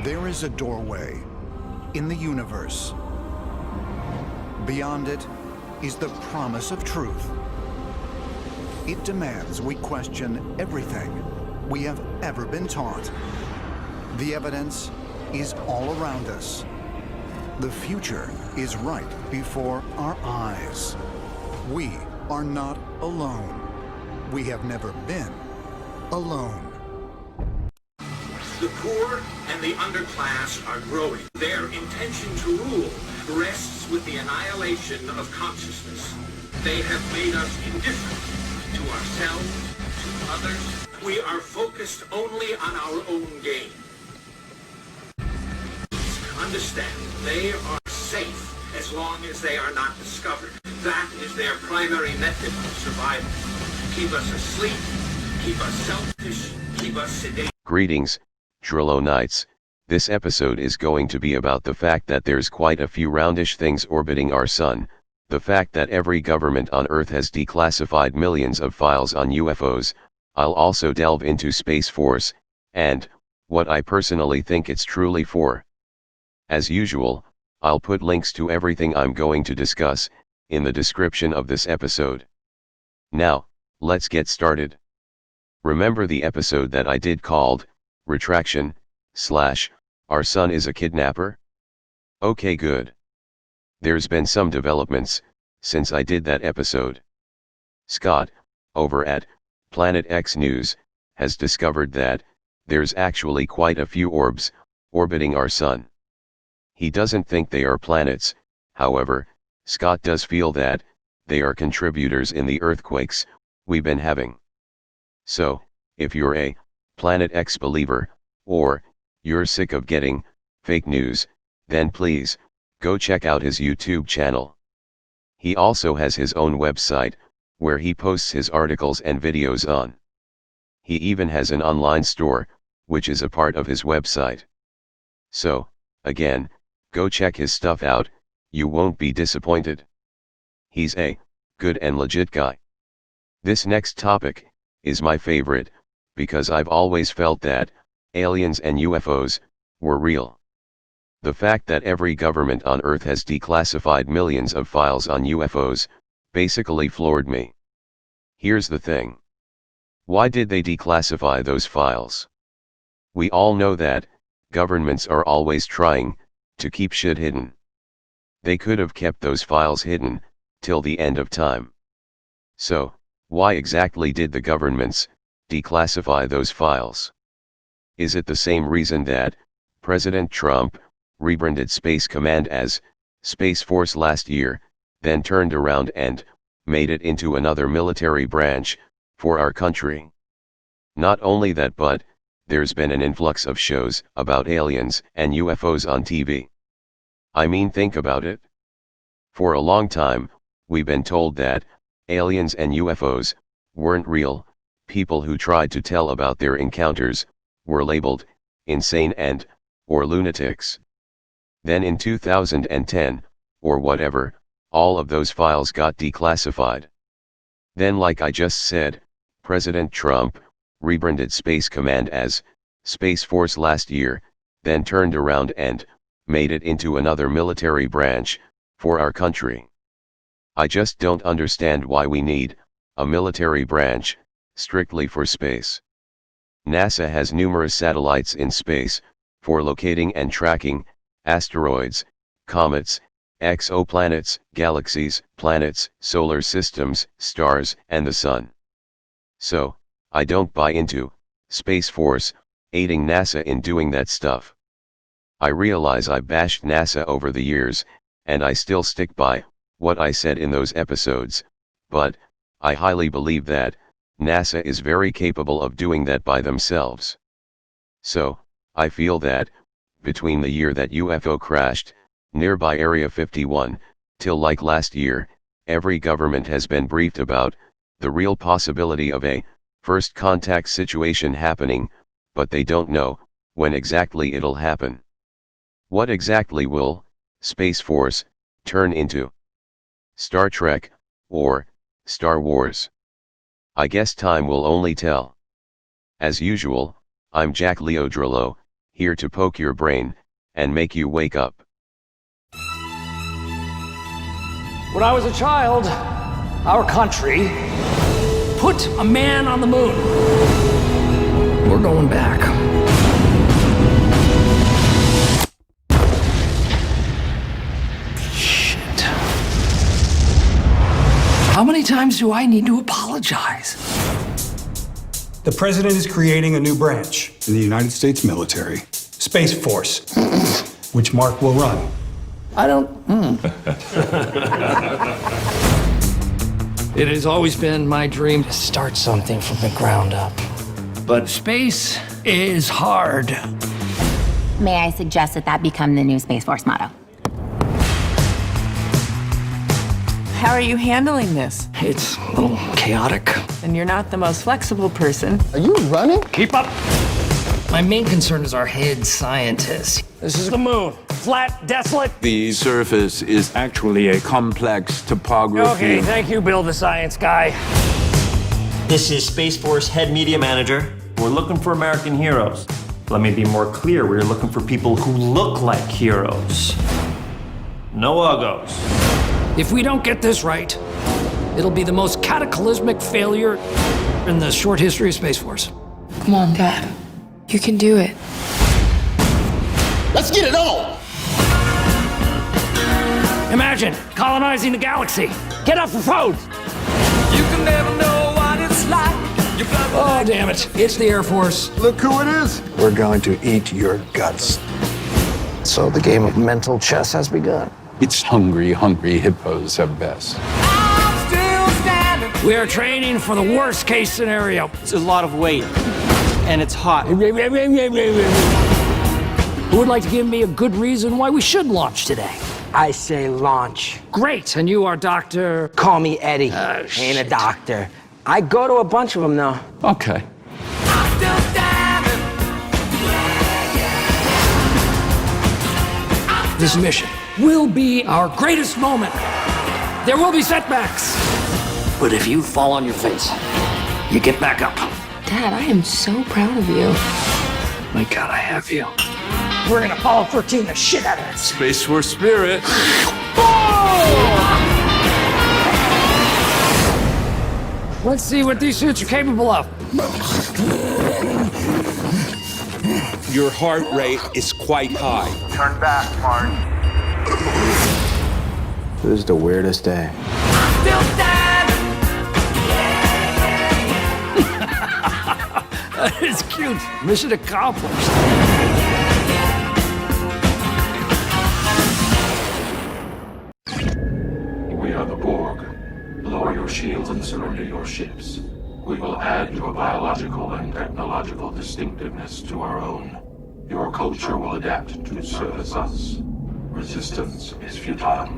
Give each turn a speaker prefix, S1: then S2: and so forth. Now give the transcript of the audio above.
S1: There is a doorway in the universe. Beyond it is the promise of truth. It demands we question everything we have ever been taught. The evidence is all around us. The future is right before our eyes. We are not alone. We have never been alone.
S2: The poor and the underclass are growing. Their intention to rule rests with the annihilation of consciousness. They have made us indifferent to ourselves, to others. We are focused only on our own gain. Understand, they are safe as long as they are not discovered. That is their primary method of survival. Keep us asleep, keep us selfish, keep us sedated.
S3: Greetings, Trillo Knights. This episode is going to be about the fact that there's quite a few roundish things orbiting our sun, the fact that every government on Earth has declassified millions of files on UFOs. I'll also delve into Space Force, and what I personally think it's truly for. As usual, I'll put links to everything I'm going to discuss in the description of this episode. Now, let's get started. Remember the episode that I did called Retraction / Our Sun is a Kidnapper? Okay, good. There's been some developments since I did that episode. Scott, over at Planet X News, has discovered that there's actually quite a few orbs orbiting our sun. He doesn't think they are planets, however, Scott does feel that they are contributors in the earthquakes we've been having. So, if you're a Planet X believer, or you're sick of getting fake news, then please go check out his YouTube channel. He also has his own website, where he posts his articles and videos on. He even has an online store, which is a part of his website. So, again, go check his stuff out, you won't be disappointed. He's a good and legit guy. This next topic is my favorite, because I've always felt that aliens and UFOs were real. The fact that every government on Earth has declassified millions of files on UFOs basically floored me. Here's the thing. Why did they declassify those files? We all know that governments are always trying to keep shit hidden. They could have kept those files hidden till the end of time. So, why exactly did the governments declassify those files? Is it the same reason that President Trump rebranded Space Command as Space Force last year, then turned around and made it into another military branch for our country? Not only that, but there's been an influx of shows about aliens and UFOs on TV. I mean, think about it. For a long time, we've been told that aliens and UFOs weren't real. People who tried to tell about their encounters were labeled insane or lunatics. Then in 2010, or whatever, all of those files got declassified. Then, like I just said, President Trump rebranded Space Command as Space Force last year, then turned around and made it into another military branch for our country. I just don't understand why we need a military branch strictly for space. NASA has numerous satellites in space for locating and tracking asteroids, comets, exoplanets, galaxies, planets, solar systems, stars, and the sun. So, I don't buy into Space Force aiding NASA in doing that stuff. I realize I bashed NASA over the years, and I still stick by what I said in those episodes, but I highly believe that NASA is very capable of doing that by themselves. So, I feel that between the year that UFO crashed nearby Area 51 till like last year, every government has been briefed about the real possibility of a first contact situation happening, but they don't know when exactly it'll happen. What exactly will Space Force turn into? Star Trek or Star Wars? I guess time will only tell. As usual, I'm Jack Leo Drillo, here to poke your brain, and make you wake up.
S4: When I was a child, our country put a man on the moon. We're going back. Shit. How many times do I need to apologize?
S5: The president is creating a new branch in the United States military, Space Force, which Mark will run.
S4: I don't. It has always been my dream to start something from the ground up. But space is hard.
S6: May I suggest that become the new Space Force motto?
S7: How are you handling this?
S4: It's a little chaotic.
S7: And you're not the most flexible person.
S8: Are you running?
S4: Keep up. My main concern is our head scientist. This is the moon. Flat, desolate.
S9: The surface is actually a complex topography.
S4: Okay, thank you, Bill, the science guy.
S10: This is Space Force Head Media Manager. We're looking for American heroes. Let me be more clear. We're looking for people who look like heroes. No uggos.
S4: If we don't get this right, it'll be the most cataclysmic failure in the short history of Space Force.
S11: Come on, Dad. You can do it.
S8: Let's get it on!
S4: Imagine colonizing the galaxy. Get off the phone!
S12: You can never know what it's like.
S4: Oh, damn it. It's the Air Force.
S8: Look who it is!
S13: We're going to eat your guts. So the game of mental chess has begun.
S9: It's hungry hippos at best.
S12: I'm still standing.
S4: We are training for the worst case scenario.
S10: It's a lot of weight, and it's hot.
S4: Who would like to give me a good reason why we should launch today?
S14: I say launch.
S4: Great, and you are Dr.
S14: Call me Eddie. Ain't a doctor. I go to a bunch of them now.
S9: Okay.
S12: I'm still standing.
S4: This mission will be our greatest moment. There will be setbacks. But if you fall on your face, you get back up.
S11: Dad, I am so proud of you.
S4: My God, I have you. We're gonna Apollo 13 the shit out of it.
S9: Space Force spirit.
S4: Let's see what these suits are capable of.
S15: Your heart rate is quite high.
S8: Turn back, Mark.
S13: This is the weirdest day.
S12: Still standing.
S4: That is cute. Mission accomplished.
S16: We are the Borg. Lower your shields and surrender your ships. We will add your biological and technological distinctiveness to our own. Your culture will adapt to service us. Resistance is futile.